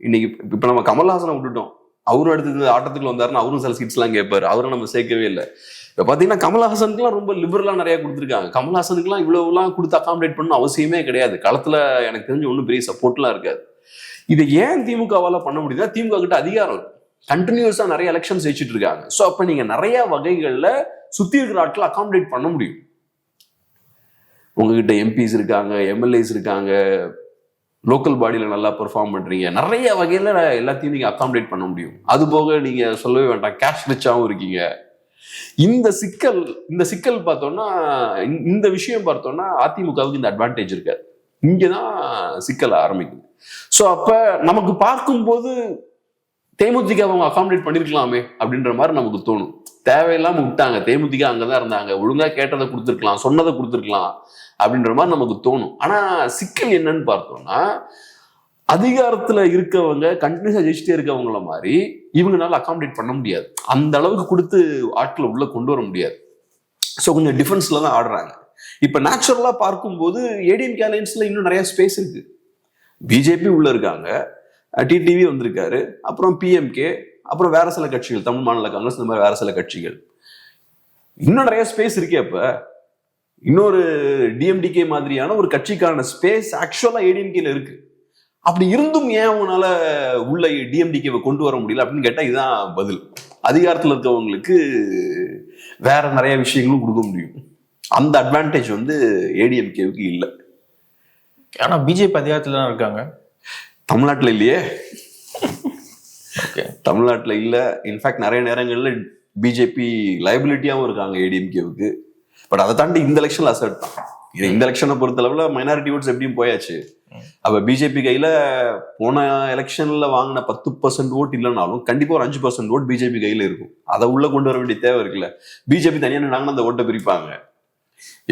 இன்னைக்கு இப்ப நம்ம கமல்ஹாசனை விட்டுட்டோம், அவரும் அடுத்தது ஆட்டத்துக்குள்ள வந்தாருன்னு அவரும் சில சீட்ஸ் எல்லாம் கேட்பாரு, அவரும் நம்ம சேர்க்கவே இல்லை. இப்ப பாத்தீங்கன்னா கமல்ஹாசனுக்குலாம் ரொம்ப லிபரலா நிறைய கொடுத்துருக்காங்க. கமல்ஹாசனுக்குலாம் இவ்வளவுலாம் கொடுத்து அகாமடேட் பண்ணணும் அவசியமே கிடையாது. களத்துல எனக்கு தெரிஞ்ச ஒன்றும் பெரிய சப்போர்ட்லாம் இருக்காது. இதை ஏன் திமுகவால பண்ண முடியுதுன்னா திமுக கிட்ட அதிகாரம் இருக்கு, கண்டினியூஸா நிறைய எலெக்ஷன்ஸ் வச்சுட்டு இருக்காங்க. ஸோ அப்ப நீங்க நிறைய வகைகள்ல சுத்தி இருக்கிற ஆட்களை அகாமடேட் பண்ண முடியும். உங்ககிட்ட எம்பிஸ் இருக்காங்க, எம்எல்ஏஸ் இருக்காங்க, லோக்கல் பாடியில நல்லா பெர்ஃபார்ம் பண்றீங்க, நிறைய வகையில எல்லாத்தையும் நீங்க அகாமடேட் பண்ண முடியும். அது போக நீங்க சொல்லவே வேண்டாம், கேஷ் ரிச்சாவும் இருக்கீங்க. இந்த சிக்கல் பார்த்தோம்னா, இந்த விஷயம் பார்த்தோம்னா அதிமுகவுக்கு இந்த அட்வான்டேஜ் இருக்காது. இங்கதான் சிக்கல் ஆரம்பிக்குது. ஸோ அப்ப நமக்கு பார்க்கும்போது தேமுதிக அவங்க அகாமடேட் பண்ணிருக்கலாமே அப்படின்ற மாதிரி நமக்கு தோணும். தேவையில்லாம விட்டாங்க, தேமுதிக அங்கதான் இருந்தாங்க, ஒழுங்கா கேட்டதை கொடுத்துருக்கலாம், சொன்னதை கொடுத்துருக்கலாம் அப்படின்ற மாதிரி நமக்கு தோணும். ஆனா சிக்கல் என்னன்னு பார்த்தோம்னா, அதிகாரத்துல இருக்கவங்க கண்டினியூஸா ஜெயிச்சுட்டே இருக்கவங்கள மாதிரி இவங்களால அகாமடேட் பண்ண முடியாது. அந்த அளவுக்கு கொடுத்து ஆட்களை உள்ள கொண்டு வர முடியாது. ஸோ கொஞ்சம் டிஃபென்ஸ்ல தான் ஆடுறாங்க. இப்ப நேச்சுரலா பார்க்கும்போது ஏடிஎம்கே அலையன்ஸ்ல இன்னும் நிறைய ஸ்பேஸ் இருக்கு. பிஜேபி உள்ள இருக்காங்க, டிடிவி வந்திருக்காரு, அப்புறம் பிஎம்கே, அப்புறம் வேற சில கட்சிகள், தமிழ் மாநில காங்கிரஸ், இந்த மாதிரி வேற சில கட்சிகள். இன்னும் நிறைய ஸ்பேஸ் இருக்கே. அப்ப இன்னொரு டிஎம்டிகே மாதிரியான ஒரு கட்சிக்கான ஸ்பேஸ் ஆக்சுவலா ஏடிஎம்கேல இருக்கு. அப்படி இருந்தும் ஏன் அவங்களால உள்ள டிஎம்டிகேவை கொண்டு வர முடியல அப்படின்னு கேட்டா இதுதான் பதில். அதிகாரத்தில் இருக்கவங்களுக்கு வேற நிறைய விஷயங்களும் கொடுக்க முடியும். அந்த அட்வான்டேஜ் வந்து ஏடிஎம்கேவுக்கு இல்லை. ஆனா பிஜேபி அதிகாரத்துல தான் இருக்காங்க. தமிழ்நாட்டில் இல்லையே. தமிழ்நாட்டில் இல்ல. இன்ஃபேக்ட் நிறைய நேரங்கள்ல பிஜேபி லைபிலிட்டியாவும் இருக்காங்க ஏடிஎம்கேவுக்கு. பட் அதை தாண்டி இந்த எலெக்ஷன்ல அசர்ட் தான். இந்த எலெக்ஷனை பொறுத்தளவுல மைனாரிட்டி ஓட்ஸ் எப்படியும் போயாச்சு. அப்ப பிஜேபி கையில போன எலெக்ஷன்ல வாங்கின 10% ஓட் இல்லைனாலும் கண்டிப்பா ஒரு 5% ஓட் பிஜேபி கையில இருக்கும். அதை உள்ள கொண்டு வர வேண்டிய தேவை இருக்குல்ல. பிஜேபி தனியா நின்னாங்கன்னா அந்த ஓட்டை பிரிப்பாங்க.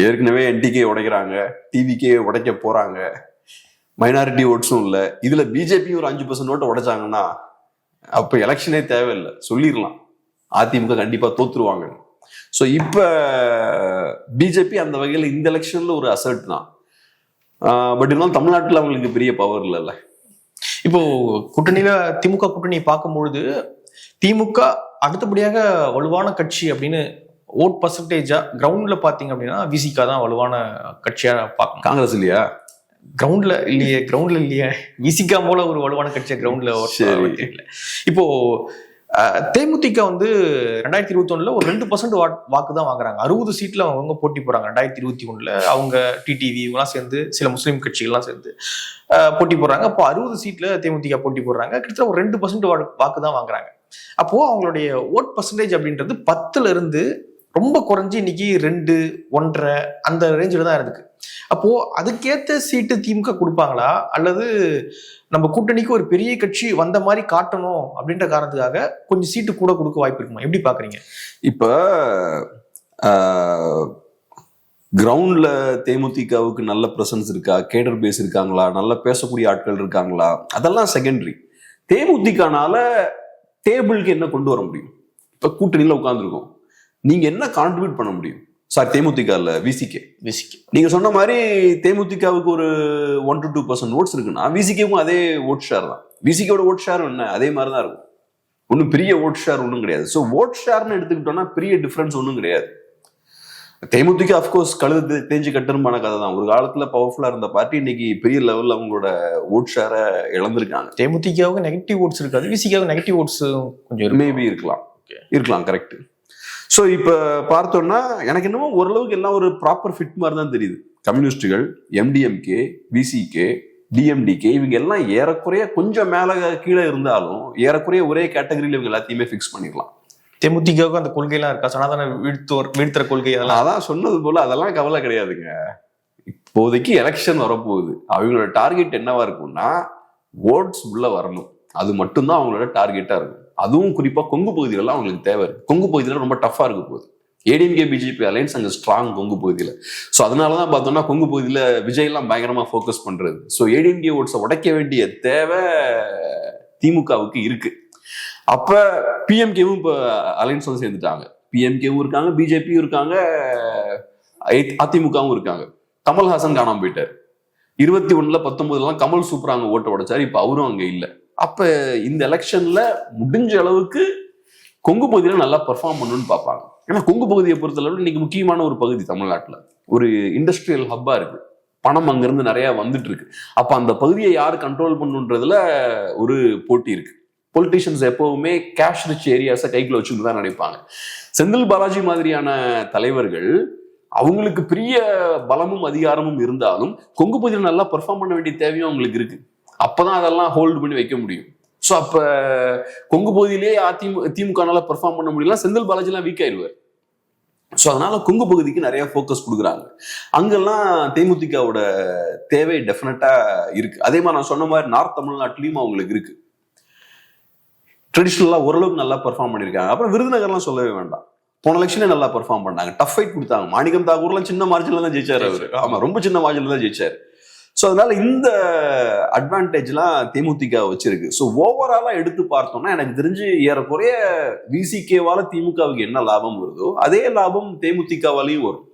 ஏற்கனவே என்டிகே உடைக்கிறாங்க, டிவிகே உடைக்க போறாங்க, மைனாரிட்டி ஓட்ஸும் இல்லை. இதுல பிஜேபி ஒரு 5% ஓட்டை உடைச்சாங்கன்னா அப்ப எலெக்ஷனே தேவையில்லை, சொல்லிடலாம் அதிமுக கண்டிப்பா தோத்துருவாங்க. ஸோ இப்ப பிஜேபி அந்த வகையில் இந்த எலெக்ஷன்ல ஒரு அசர்ட் தான். பட் இருந்தாலும் தமிழ்நாட்டில் அவங்களுக்கு பெரிய பவர் இல்லைல்ல. இப்போ கூட்டணியில திமுக கூட்டணியை பார்க்கும்பொழுது திமுக அடுத்தபடியாக வலுவான கட்சி அப்படின்னு ஓட் பர்சன்டேஜா கிரவுண்ட்ல பாத்தீங்க அப்படின்னா விசிகா தான் வலுவான கட்சியா பார்க்கணும். காங்கிரஸ் இல்லையா? கிரவுண்ட்ல இல்லையே விசிகா போல ஒரு வலுவான கட்சியா கிரவுண்ட்ல இல்லை. இப்போ தேமுதிக வந்து 2021 ஒரு 2% வாக்கு தான் வாங்குறாங்க. 60 சீட்ல அவங்க போட்டி போறாங்க. 2021 அவங்க டிடிவி இவங்கலாம் சேர்ந்து சில முஸ்லீம் கட்சிகள்லாம் சேர்ந்து போட்டி போடுறாங்க. அப்போ 60 சீட்ல தேமுதிக போட்டி போடுறாங்க. கிட்டத்தட்ட ஒரு 2% வாக்கு தான் வாங்குறாங்க. அப்போ அவங்களுடைய ஓட் பர்சன்டேஜ் அப்படின்றது 10ல இருந்து ரொம்ப குறைஞ்சி இன்னைக்கு 2, 1.5 அந்த ரேஞ்சில் தான் இருக்கு. அப்போ அதுக்கேற்ற சீட்டு திமுக கொடுப்பாங்களா, அல்லது நம்ம கூட்டணிக்கு ஒரு பெரிய கட்சி வந்த மாதிரி காட்டணும் அப்படின்ற காரணத்துக்காக கொஞ்சம் சீட்டு கூட கொடுக்க வாய்ப்பு இருக்குமா? எப்படி பாக்குறீங்க? இப்ப கிரவுண்ட்ல தேமுதிகவுக்கு நல்ல பிரசன்ஸ் இருக்கா, கேடர் பேஸ் இருக்காங்களா, நல்லா பேசக்கூடிய ஆட்கள் இருக்காங்களா, அதெல்லாம் செகண்டரி. தேமுதிகனால டேபிளுக்கு என்ன கொண்டு வர முடியும்? இப்ப கூட்டணியில உட்கார்ந்துருக்கோம், நீங்க என்ன கான்ட்ரிபியூட் பண்ண முடியும்? சார் தேமுதிக இல்ல விசிகே. நீங்க சொன்ன மாதிரி தேமுதிகவுக்கு ஒரு 1 to 2% ஓட்ஸ் இருக்குன்னா விசிகேவும் அதே ஓட் ஷேர் தான். விசிகேவோட ஓட் ஷேர் என்ன அதே மாதிரி தான் இருக்கும். ஒன்றும் பெரிய ஓட் ஷேர் ஒன்றும் கிடையாது. ஸோ ஓட் ஷேர்னு எடுத்துக்கிட்டோம்னா பெரிய டிஃபரன்ஸ் ஒன்றும் கிடையாது. தேமுதிக அஃப்கோர்ஸ் கழுது தேஞ்சு கட்டருமான கதை தான். ஒரு காலத்துல பவர்ஃபுல்லா இருந்த பார்ட்டி இன்னைக்கு பெரிய லெவல்ல அவங்களோட ஓட் ஷேரை இழந்திருக்காங்க. தேமுதிகவுக்கு நெகட்டிவ் ஓட்ஸ் இருக்காது, விசிகாவுக்கு நெகட்டிவ் ஓட்ஸ் கொஞ்சம் மேபி இருக்கலாம் கரெக்ட். ஸோ இப்போ பார்த்தோம்னா எனக்கு என்னமோ ஓரளவுக்கு எல்லாம் ஒரு ப்ராப்பர் ஃபிட் மாதிரி தான் தெரியுது. கம்யூனிஸ்டுகள், எம்டிஎம்கே, விசிகே, டிஎம்டிகே இவங்க எல்லாம் ஏறக்குறைய கொஞ்சம் மேலே கீழே இருந்தாலும் ஏறக்குறைய ஒரே கேட்டகரியில் இவங்க எல்லாத்தையுமே ஃபிக்ஸ் பண்ணிடலாம். தேமுதிகவுக்கு அந்த கொள்கையெல்லாம் இருக்கா? சனாதன வீழ்த்துற கொள்கை அதெல்லாம் அதான் சொன்னது போல அதெல்லாம் கவலை கிடையாதுங்க. இப்போதைக்கு எலெக்ஷன் வரப்போகுது. அவங்களோட டார்கெட் என்னவா இருக்கும்னா ஓட்ஸ் உள்ள வரணும். அது மட்டும்தான் அவங்களோட டார்கெட்டா இருக்கும். அதுவும் குறிப்பா கொங்கு பகுதிகளெல்லாம் அவங்களுக்கு தேவை இருக்கு. கொங்கு பகுதியில ரொம்ப டஃபா இருக்க போகுது. ஏடிஎம்கே பிஜேபி அலைன்ஸ் அங்கே ஸ்ட்ராங் கொங்கு பகுதியில். ஸோ அதனாலதான் பார்த்தோம்னா கொங்கு பகுதியில் விஜய் எல்லாம் பயங்கரமா ஃபோக்கஸ் பண்றது. ஸோ ஏடிஎம்கே ஓட்ஸை உடைக்க வேண்டிய தேவை திமுகவுக்கு இருக்கு. அப்ப பிஎம்கேவும் இப்போ அலைன்ஸ் வந்து சேர்ந்துட்டாங்க. பிஎம்கேவும் இருக்காங்க, பிஜேபியும் இருக்காங்க, அதிமுகவும் இருக்காங்க. கமல்ஹாசன் காணாம போயிட்டார். 21ல 19 கமல் சூப்பராங்க ஓட்ட உடைச்சாரு. இப்ப அவரும் அங்க இல்லை. அப்ப இந்த எலெக்ஷன்ல முடிஞ்ச அளவுக்கு கொங்கு பகுதியில நல்லா பெர்ஃபார்ம் பண்ணணும்னு பார்ப்பாங்க. ஏன்னா கொங்கு பகுதியை பொறுத்தளவு இன்னைக்கு முக்கியமான ஒரு பகுதி தமிழ்நாட்டுல. ஒரு இண்டஸ்ட்ரியல் ஹப்பா இருக்கு. பணம் அங்கிருந்து நிறைய வந்துட்டு இருக்கு. அப்ப அந்த பகுதியை யாரு கண்ட்ரோல் பண்ணுன்றதுல ஒரு போட்டி இருக்கு. பொலிட்டிஷியன்ஸ் எப்பவுமே கேஷ் ரிச் ஏரியாஸை கைக்குள்ள வச்சுட்டு தான் நினைப்பாங்க. செந்தில் பாலாஜி மாதிரியான தலைவர்கள் அவங்களுக்கு பெரிய பலமும் அதிகாரமும் இருந்தாலும் கொங்கு பகுதியில் நல்லா பெர்ஃபார்ம் பண்ண வேண்டிய தேவையும் அவங்களுக்கு இருக்கு. அப்பதான் அதெல்லாம் ஹோல்டு பண்ணி வைக்க முடியும். ஸோ அப்ப கொங்கு பகுதியிலேயே திமுகனால பெர்ஃபார்ம் பண்ண முடியல, செந்தில் பாலாஜி எல்லாம் வீக் ஆயிடுவார். ஸோ அதனால கொங்கு பகுதிக்கு நிறைய ஃபோக்கஸ் கொடுக்குறாங்க. அங்கெல்லாம் தேமுதிகவோட தேவை டெஃபினட்டா இருக்கு. அதே மாதிரி நான் சொன்ன மாதிரி நார்த் தமிழ்நாட்டிலையும் அவங்களுக்கு இருக்கு. ட்ரெடிஷ்னலா ஓரளவுக்கு நல்லா பெர்ஃபார்ம் பண்ணியிருக்காங்க. அப்புறம் விருதுநகர்லாம் சொல்லவே வேண்டாம். போன எலெக்ஷனே நல்லா பெர்ஃபார்ம் பண்ணாங்க. டஃப் ஃபைட் கொடுத்தாங்க. மாணிக்கம் தாக்கூர்லாம் சின்ன மார்ஜின்ல தான் ஜெயிச்சாரு அவரு. ஆமா, ரொம்ப சின்ன மார்ஜின்ல தான் ஜெயிச்சாரு. ஸோ அதனால இந்த அட்வான்டேஜ்லாம் தேமுதிக வச்சிருக்கு. ஸோ ஓவராலா எடுத்து பார்த்தோம்னா எனக்கு தெரிஞ்சு ஏறக்குறைய விசிகேவால திமுகவுக்கு என்ன லாபம் வருதோ அதே லாபம் தேமுதிகவாலையும் வரும்.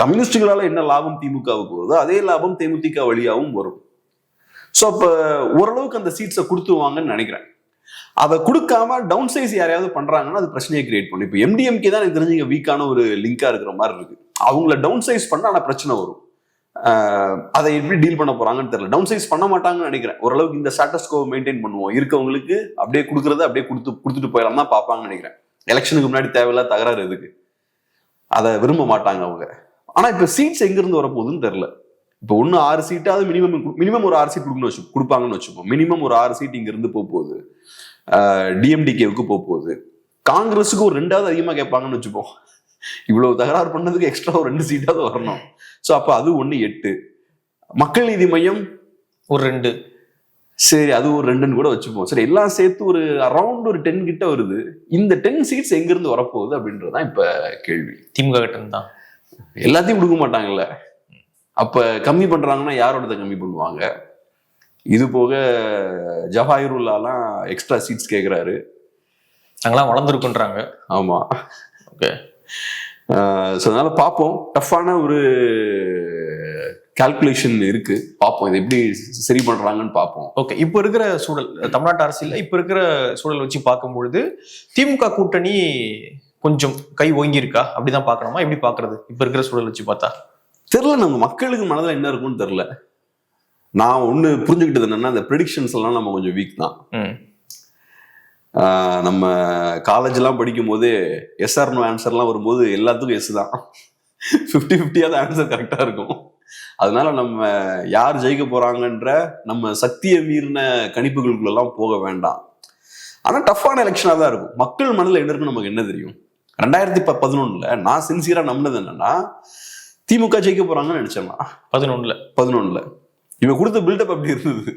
கம்யூனிஸ்டுகளால என்ன லாபம் திமுகவுக்கு வருதோ அதே லாபம் தேமுதிக வழியாகவும் வரும். ஸோ அப்ப ஓரளவுக்கு அந்த சீட்ஸை கொடுத்துருவாங்கன்னு நினைக்கிறேன். அதை கொடுக்காம டவுன் சைஸ் யாரையாவது பண்றாங்கன்னா அது பிரச்சனையை கிரியேட் பண்ணும். இப்போ எம்டிஎம்கே தான் எனக்கு தெரிஞ்சு வீக்கான ஒரு லிங்கா இருக்கிற மாதிரி இருக்கு. அவங்கள டவுன் சைஸ் பண்ணா ஆனா பிரச்சனை வரும். அதை எப்படி டீல் பண்ண போறாங்கன்னு தெரியல. டவுன் சைஸ் பண்ண மாட்டாங்கன்னு நினைக்கிறேன். ஓரளவுக்கு இந்த ஸ்டேட்டஸ் கோ மெயின்டைன் பண்ணுவோம், இருக்கவங்களுக்கு அப்படியே கொடுக்கறத அப்படியே கொடுத்துட்டு போயிடலாம் தான் பார்ப்பாங்கன்னு நினைக்கிறேன். எலெக்ஷனுக்கு முன்னாடி தேவையில்ல தகராறு எதுக்கு, அதை விரும்ப மாட்டாங்க அவங்க. ஆனா இப்ப சீட்ஸ் எங்க இருந்து வரப்போகுதுன்னு தெரியல. இப்போ ஒன்னு 6 சீட்டாவது மினிமம் ஒரு 6 சீட் கொடுப்பாங்கன்னு வச்சுப்போம். மினிமம் ஒரு 6 சீட் இங்க இருந்து போகுது, டிஎம்டிகேவுக்கு போகுது, காங்கிரஸுக்கு ஒரு 2வது அதிகமா கேட்பாங்கன்னு வச்சுப்போம். இவ்வளவு தகராறு பண்ணதுக்கு எக்ஸ்ட்ரா ஒரு 2 சீட்டாவது வரணும். சோ அப்ப அது 8. மக்கள் நீதி மையம் ஒரு 2, சரி அது ஒரு 2ன்னு கூட வச்சுப்போம். சரி எல்லாம் சேர்த்து ஒரு அரௌண்ட் ஒரு 10 கிட்ட வருது. இந்த 10 சீட்ஸ் எங்க இருந்து வரப்போகுது அப்படின்றதான் இப்ப கேள்வி. திமுக கிட்ட தான் எல்லாத்தையும் கொடுக்க மாட்டாங்கல்ல. அப்ப கம்மி பண்றாங்கன்னா யாரோட கம்மி பண்ணுவாங்க? இது போக ஜவாஹிருல்லாலாம் எக்ஸ்ட்ரா சீட்ஸ் கேட்கிறாரு. நாங்களாம் வளர்ந்துருக்குன்றாங்க. ஆமா, ஓகே. ஸோ அதனால பார்ப்போம். டஃப்பான ஒரு கால்குலேஷன் இருக்கு. பார்ப்போம் இதை எப்படி சரி பண்றாங்கன்னு பார்ப்போம். ஓகே, இப்போ இருக்கிற சூழல், தமிழ்நாட்டு அரசியல் இப்போ இருக்கிற சூழல் வச்சு பார்க்கும்பொழுது திமுக கூட்டணி கொஞ்சம் கை ஓங்கி இருக்கா அப்படிதான் பார்க்கணுமா? எப்படி பார்க்கறது இப்போ இருக்கிற சூழல் வச்சு பார்த்தா? தெரியல, நம்ம மக்களுக்கு மனதில் என்ன இருக்கும்னு தெரியல. நான் ஒண்ணு புரிஞ்சுக்கிட்டது என்னன்னா, இந்த ப்ரெடிக்ஷன்ஸ் எல்லாம் நம்ம கொஞ்சம் வீக் தான். நம்ம காலேஜ் எல்லாம் படிக்கும் போது எஸ்ஆர் நோ ஆன்சர்லாம் வரும்போது எல்லாத்துக்கும் எஸ் தான். 50-50 ஆன்சர் கரெக்டா இருக்கும். அதனால நம்ம யார் ஜெயிக்க போறாங்கன்ற நம்ம சக்தியை மீறின கணிப்புகளுக்குள்ளெல்லாம் போக வேண்டாம். ஆனா டஃப்பான எலெக்ஷனா தான் இருக்கும். மக்கள் மனதில் என்ன இருக்குன்னு நமக்கு என்ன தெரியும்? 2011 நான் சின்சியரா நம்பினது என்னன்னா, திமுக ஜெயிக்க போறாங்கன்னு நினைச்சேன்னா 11 இவங்க கொடுத்த பில்டப் அப்படி இருந்தது.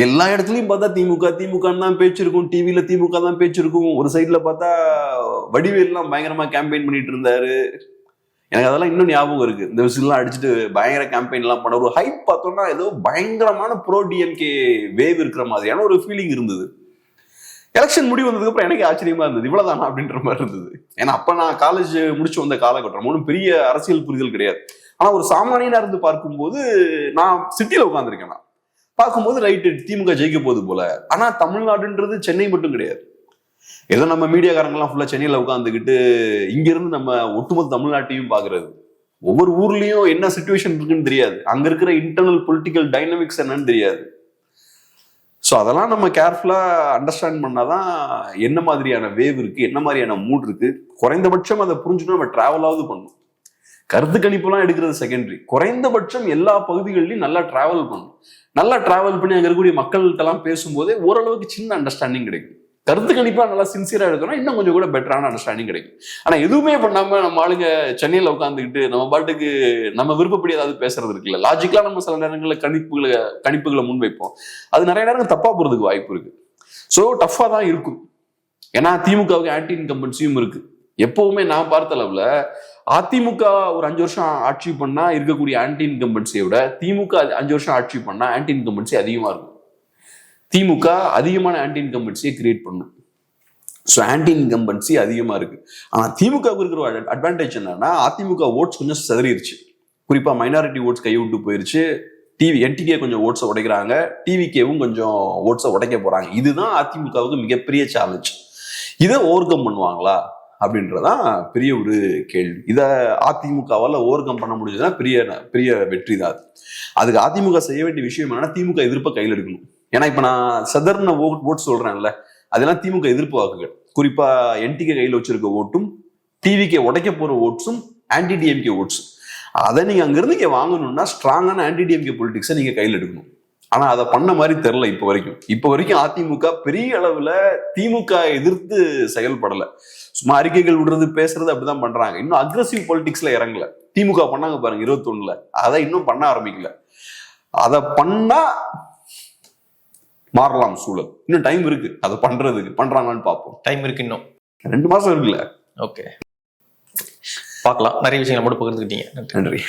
எல்லா இடத்துலயும் பார்த்தா திமுக தான் பேச்சு இருக்கும், டிவில திமுக தான் பேச்சு இருக்கும். ஒரு சைட்ல பார்த்தா வடிவேல்லாம் பயங்கரமா கேம்பெயின் பண்ணிட்டு இருந்தாரு. எனக்கு அதெல்லாம் இன்னும் ஞாபகம் இருக்கு. இந்த விஷயம்லாம் அடிச்சுட்டு பயங்கர கேம்பெயின் எல்லாம் பண்ண ஒரு ஹைப் பார்த்தோம்னா ஏதோ பயங்கரமான ப்ரோ டிஎம்கே வேவ் இருக்கிற மாதிரியான ஒரு ஃபீலிங் இருந்தது. எலெக்ஷன் முடிவு வந்ததுக்கு அப்புறம் எனக்கு ஆச்சரியமா இருந்தது, இவ்வளவுதானா அப்படின்ற மாதிரி இருந்தது. ஏன்னா அப்ப நான் காலேஜ் முடிச்சு வந்த காலகட்டம், ஒன்றும் பெரிய அரசியல் புரிதல் கிடையாது. ஆனா ஒரு சாமானியனா இருந்து பார்க்கும்போது, நான் சிட்டியில உட்காந்துருக்கேன், நான் பார்க்கும்போது ரைட்டு திமுக ஜெயிக்க போகுது போல. ஆனா தமிழ்நாடுன்றது சென்னை மட்டும் கிடையாது. ஏதோ நம்ம மீடியாக்காரங்கெல்லாம் ஃபுல்லா சென்னையில உட்காந்துக்கிட்டு இங்க இருந்து நம்ம ஒட்டுமொத்த தமிழ்நாட்டையும் பாக்குறது. ஒவ்வொரு ஊர்லயும் என்ன சிச்சுவேஷன் இருக்குன்னு தெரியாது, அங்க இருக்கிற இன்டர்னல் பொலிட்டிக்கல் டைனமிக்ஸ் என்னன்னு தெரியாது. ஸோ அதெல்லாம் நம்ம கேர்ஃபுல்லா அண்டர்ஸ்டாண்ட் பண்ணாதான் என்ன மாதிரியான வேவ் இருக்கு, என்ன மாதிரியான மூட் இருக்கு, குறைந்தபட்சம் அதை புரிஞ்சுட்டு நம்ம டிராவலாவது பண்ணணும். கருத்து கணிப்புலாம் எடுக்கிறது செகண்டரி. குறைந்தபட்சம் எல்லா பகுதிகளிலையும் நல்லா டிராவல் பண்ணணும். நல்லா டிராவல் பண்ணி அங்க இருக்கக்கூடிய மக்கள்கிட்ட எல்லாம் பேசும்போதே ஓரளவுக்கு சின்ன அண்டர்ஸ்டாண்டிங் கிடைக்கும். கருத்து கணிப்பா நல்லா சின்சியரா எடுக்கணும், இன்னும் கொஞ்சம் கூட பெட்டரான அண்டர்ஸ்டாண்டிங் கிடைக்கும். ஆனா எதுவுமே பண்ணாம நம்ம ஆளுங்க சென்னையில உட்காந்துக்கிட்டு நம்ம பாட்டுக்கு நம்ம விருப்பப்படி ஏதாவது பேசுறது இருக்குல்ல, லாஜிக்கலா நம்ம சில நேரங்களில் கணிப்புகளை முன்வைப்போம். அது நிறைய நேரம் தப்பா போறதுக்கு வாய்ப்பு இருக்கு. ஸோ டஃபா தான் இருக்கும். ஏன்னா திமுகவுக்கு ஆன்டி இன்கம்பன்சியும் இருக்கு. எப்பவுமே நான் பார்த்த அளவுல அதிமுக ஒரு 5 வருஷம் ஆட்சி பண்ணா இருக்கக்கூடிய ஆன்டி இன்கம்பன்சியை விட திமுக 5 வருஷம் ஆட்சி பண்ணா ஆன்டி இன்கம்பன்சி அதிகமா இருக்கும். திமுக அதிகமான ஆன்டி இன்கம்பன்சியை கிரியேட் பண்ணும். ஸோ ஆன்டி இன்கம்பன்சி அதிகமா இருக்கு. ஆனா திமுகவுக்கு இருக்கிற அட்வான்டேஜ் என்னன்னா, அதிமுக ஓட்ஸ் கொஞ்சம் சிதறிடுச்சு. குறிப்பா மைனாரிட்டி ஓட்ஸ் கையை விட்டு போயிருச்சு. என்டிகே கொஞ்சம் ஓட்ஸை உடைக்கிறாங்க, டிவிகேவும் கொஞ்சம் ஓட்ஸை உடைக்க போறாங்க. இதுதான் அதிமுகவுக்கு மிகப்பெரிய சேலஞ்ச். இதை ஓவர் கம் பண்ணுவாங்களா அப்படின்றதான் பெரிய ஒரு கேள்வி. இதை அதிமுகவால் ஓவர் கம் பண்ண முடிஞ்சதுன்னா பெரிய வெற்றி தான். அதுக்கு அதிமுக செய்ய வேண்டிய விஷயம் என்னன்னா, திமுக எதிர்ப்பை கையில் எடுக்கணும். ஏன்னா இப்ப நான் சதர்ன ஓட் சொல்றேன்ல, அதெல்லாம் திமுக எதிர்ப்பு வாக்குகள். குறிப்பா என்டிகே கையில் வச்சிருக்க ஓட்டும், டிவிகே உடைக்க போற ஓட்ஸும் ஆன்டி டிஎம்கே ஓட்ஸ். அதை நீங்க அங்கிருந்து இங்க வாங்கணும்னா ஸ்ட்ராங்கான ஆன்டி டிஎம்கே பொலிட்டிக்ஸை நீங்க கையில் எடுக்கணும். ஆனா அதை பண்ண மாதிரி தெரியல இப்ப வரைக்கும் அதிமுக பெரிய அளவுல திமுக எதிர்த்து செயல்படல. சும்மா அறிக்கைகள் விடுறது, பேசுறது அப்படிதான் பண்றாங்க. இன்னும் அக்ரெசிவ் பொலிட்டிக்ஸ்ல இறங்கல. திமுக பண்ணாங்க பாருங்க 21 அதை இன்னும் பண்ண ஆரம்பிக்கல. அதை பண்ணா மாறலாம் சூழல். இன்னும் டைம் இருக்கு அதை பண்றதுக்கு. பண்றாங்கன்னு பார்ப்போம். டைம் இருக்கு, இன்னும் 2 மாசம் இருக்குல்ல. ஓகே, பார்க்கலாம். நிறைய விஷயங்களை மட்டும் பகிர்ந்துக்கிட்டீங்க. நன்றி.